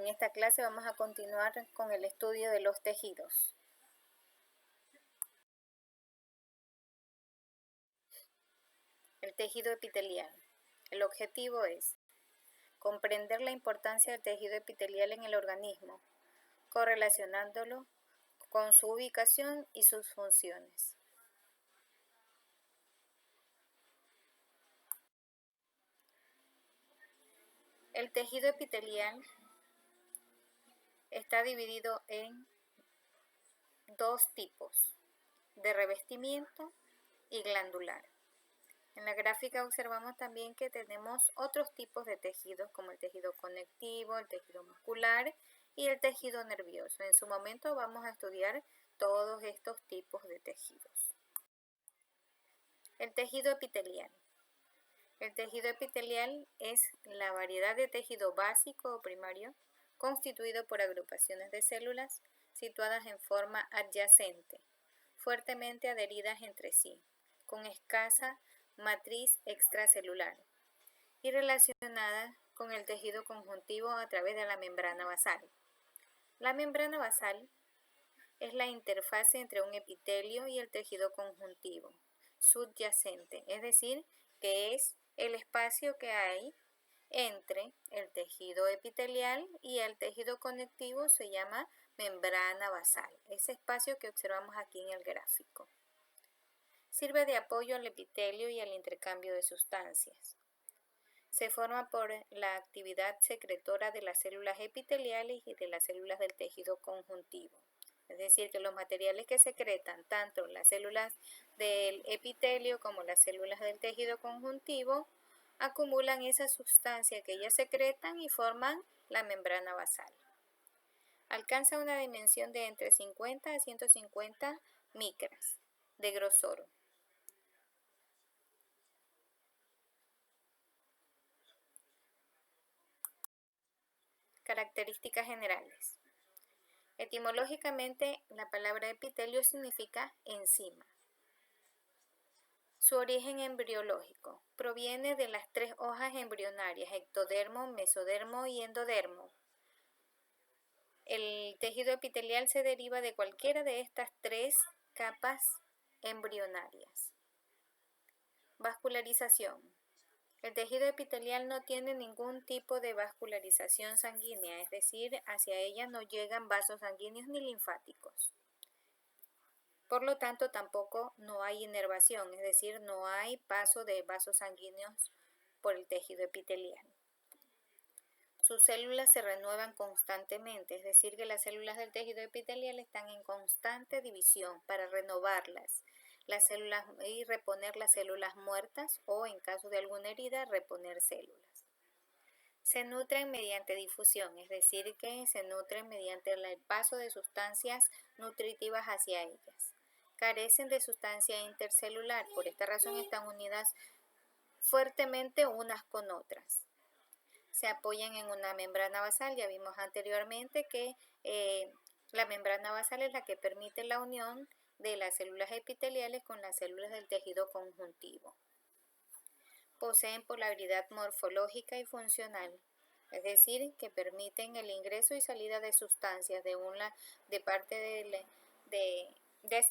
En esta clase vamos a continuar con el estudio de los tejidos. El tejido epitelial. El objetivo es comprender la importancia del tejido epitelial en el organismo, correlacionándolo con su ubicación y sus funciones. El tejido epitelial está dividido en dos tipos, de revestimiento y glandular. En la gráfica observamos también que tenemos otros tipos de tejidos como el tejido conectivo, el tejido muscular y el tejido nervioso. En su momento vamos a estudiar todos estos tipos de tejidos. El tejido epitelial. El tejido epitelial es la variedad de tejido básico o primario constituido por agrupaciones de células situadas en forma adyacente, fuertemente adheridas entre sí, con escasa matriz extracelular y relacionada con el tejido conjuntivo a través de la membrana basal. La membrana basal es la interfase entre un epitelio y el tejido conjuntivo subyacente, es decir, que es el espacio que hay entre el tejido epitelial y el tejido conectivo se llama membrana basal, ese espacio que observamos aquí en el gráfico. Sirve de apoyo al epitelio y al intercambio de sustancias. Se forma por la actividad secretora de las células epiteliales y de las células del tejido conjuntivo. Es decir, que los materiales que secretan tanto las células del epitelio como las células del tejido conjuntivo acumulan esa sustancia que ellas secretan y forman la membrana basal. Alcanza una dimensión de entre 50 a 150 micras de grosor. Características generales. Etimológicamente, la palabra epitelio significa enzima. Su origen embriológico proviene de las tres hojas embrionarias, ectodermo, mesodermo y endodermo. El tejido epitelial se deriva de cualquiera de estas tres capas embrionarias. Vascularización. El tejido epitelial no tiene ningún tipo de vascularización sanguínea, es decir, hacia ella no llegan vasos sanguíneos ni linfáticos. Por lo tanto, tampoco no hay inervación, es decir, no hay paso de vasos sanguíneos por el tejido epitelial. Sus células se renuevan constantemente, es decir, que las células del tejido epitelial están en constante división para renovarlas, las células y reponer las células muertas o, en caso de alguna herida, reponer células. Se nutren mediante difusión, es decir, que se nutren mediante el paso de sustancias nutritivas hacia ellas. Carecen de sustancia intercelular, por esta razón están unidas fuertemente unas con otras. Se apoyan en una membrana basal, ya vimos anteriormente que la membrana basal es la que permite la unión de las células epiteliales con las células del tejido conjuntivo. Poseen polaridad morfológica y funcional, es decir, que permiten el ingreso y salida de sustancias de parte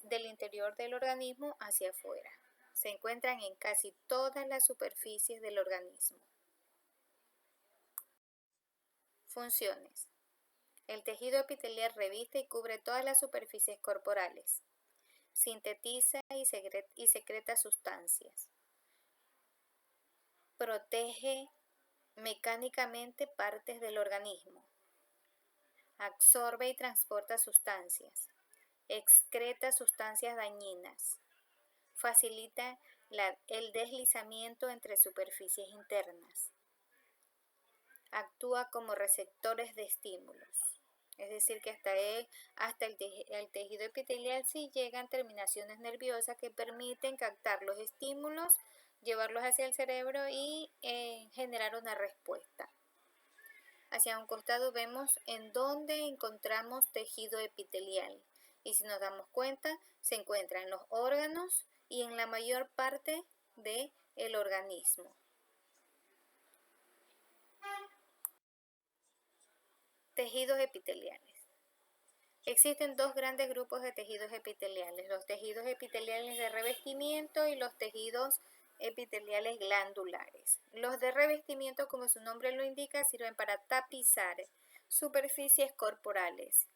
del interior del organismo hacia afuera. Se encuentran en casi todas las superficies del organismo. Funciones. El tejido epitelial reviste y cubre todas las superficies corporales. Sintetiza y secreta sustancias. Protege mecánicamente partes del organismo. Absorbe y transporta sustancias. Excreta sustancias dañinas. Facilita el deslizamiento entre superficies internas. Actúa como receptores de estímulos. Es decir, que hasta el tejido epitelial sí llegan terminaciones nerviosas que permiten captar los estímulos, llevarlos hacia el cerebro y generar una respuesta. Hacia un costado vemos en dónde encontramos tejido epitelial y si nos damos cuenta se encuentra en los órganos y en la mayor parte del organismo. Tejidos epiteliales. Existen dos grandes grupos de tejidos epiteliales, los tejidos epiteliales de revestimiento y los tejidos epiteliales glandulares. Los de revestimiento, como su nombre lo indica, sirven para tapizar superficies corporales,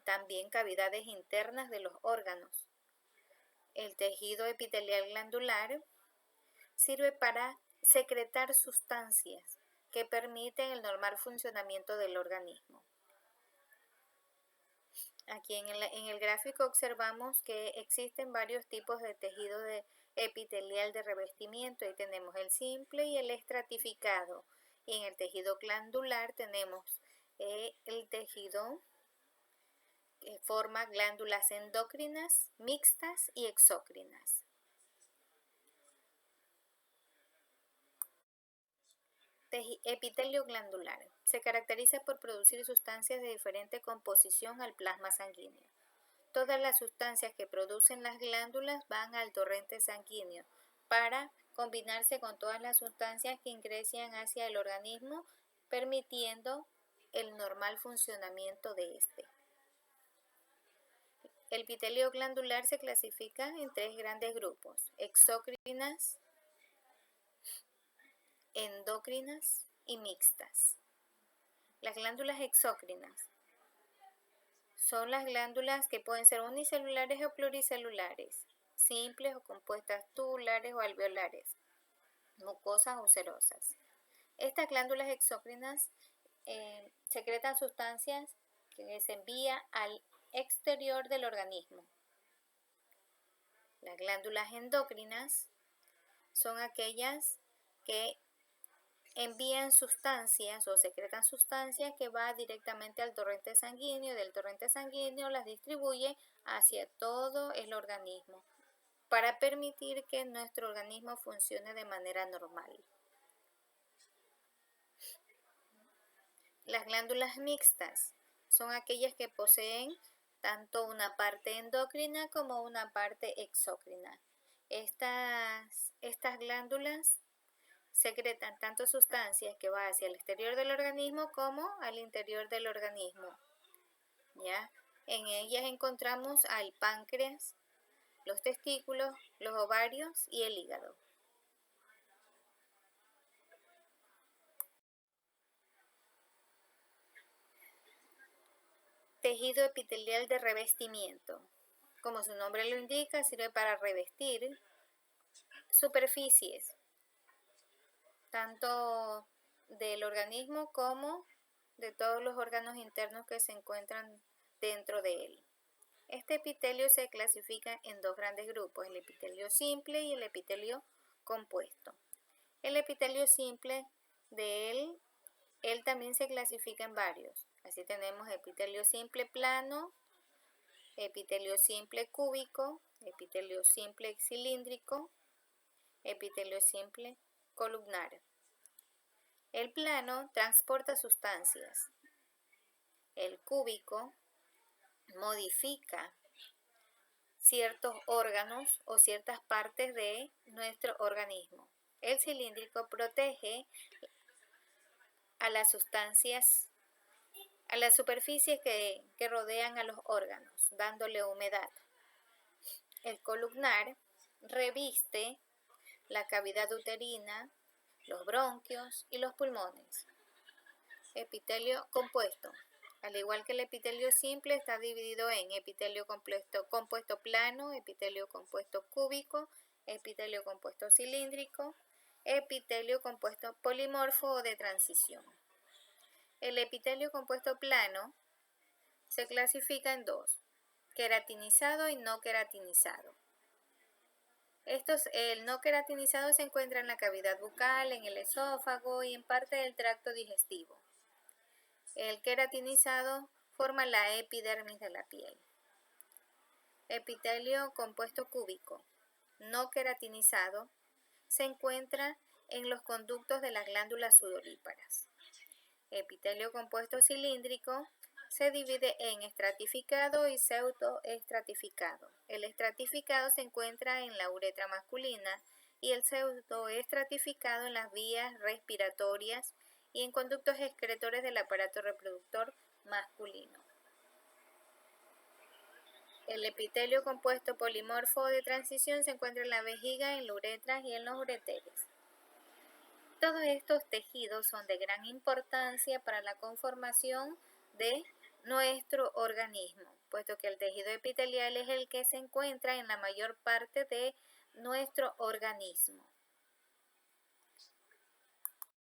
también cavidades internas de los órganos. El tejido epitelial glandular sirve para secretar sustancias que permiten el normal funcionamiento del organismo. Aquí en el gráfico observamos que existen varios tipos de tejido epitelial de revestimiento. Ahí tenemos el simple y el estratificado. Y en el tejido glandular tenemos el tejido que forma glándulas endocrinas, mixtas y exócrinas. Epitelio glandular. Se caracteriza por producir sustancias de diferente composición al plasma sanguíneo. Todas las sustancias que producen las glándulas van al torrente sanguíneo para combinarse con todas las sustancias que ingresan hacia el organismo, permitiendo el normal funcionamiento de este. El epitelio glandular se clasifica en tres grandes grupos: exócrinas, endócrinas y mixtas. Las glándulas exócrinas son las glándulas que pueden ser unicelulares o pluricelulares, simples o compuestas tubulares o alveolares, mucosas o cerosas. Estas glándulas exócrinas secretan sustancias que se envían al exterior del organismo. Las glándulas endócrinas son aquellas que envían sustancias o secretan sustancias que van directamente al torrente sanguíneo, del torrente sanguíneo las distribuye hacia todo el organismo para permitir que nuestro organismo funcione de manera normal. Las glándulas mixtas son aquellas que poseen tanto una parte endocrina como una parte exócrina. Estas glándulas secretan tanto sustancias que van hacia el exterior del organismo como al interior del organismo. ¿Ya? En ellas encontramos al páncreas, los testículos, los ovarios y el hígado. Tejido epitelial de revestimiento. Como su nombre lo indica, sirve para revestir superficies tanto del organismo como de todos los órganos internos que se encuentran dentro de él. Este epitelio se clasifica en dos grandes grupos, el epitelio simple y el epitelio compuesto. El epitelio simple de él también se clasifica en varios. Así tenemos epitelio simple plano, epitelio simple cúbico, epitelio simple cilíndrico, epitelio simple columnar. El plano transporta sustancias. El cúbico modifica ciertos órganos o ciertas partes de nuestro organismo. El cilíndrico protege a las sustancias, a las superficies que rodean a los órganos, dándole humedad. El columnar reviste la cavidad uterina, los bronquios y los pulmones. Epitelio compuesto. Al igual que el epitelio simple, está dividido en epitelio compuesto plano, epitelio compuesto cúbico, epitelio compuesto cilíndrico, epitelio compuesto polimorfo o de transición. El epitelio compuesto plano se clasifica en dos: queratinizado y no queratinizado. El no queratinizado se encuentra en la cavidad bucal, en el esófago y en parte del tracto digestivo. El queratinizado forma la epidermis de la piel. Epitelio compuesto cúbico, no queratinizado, se encuentra en los conductos de las glándulas sudoríparas. Epitelio compuesto cilíndrico se divide en estratificado y pseudoestratificado. El estratificado se encuentra en la uretra masculina y el pseudoestratificado en las vías respiratorias y en conductos excretores del aparato reproductor masculino. El epitelio compuesto polimorfo de transición se encuentra en la vejiga, en la uretra y en los ureteres. Todos estos tejidos son de gran importancia para la conformación de nuestro organismo, puesto que el tejido epitelial es el que se encuentra en la mayor parte de nuestro organismo.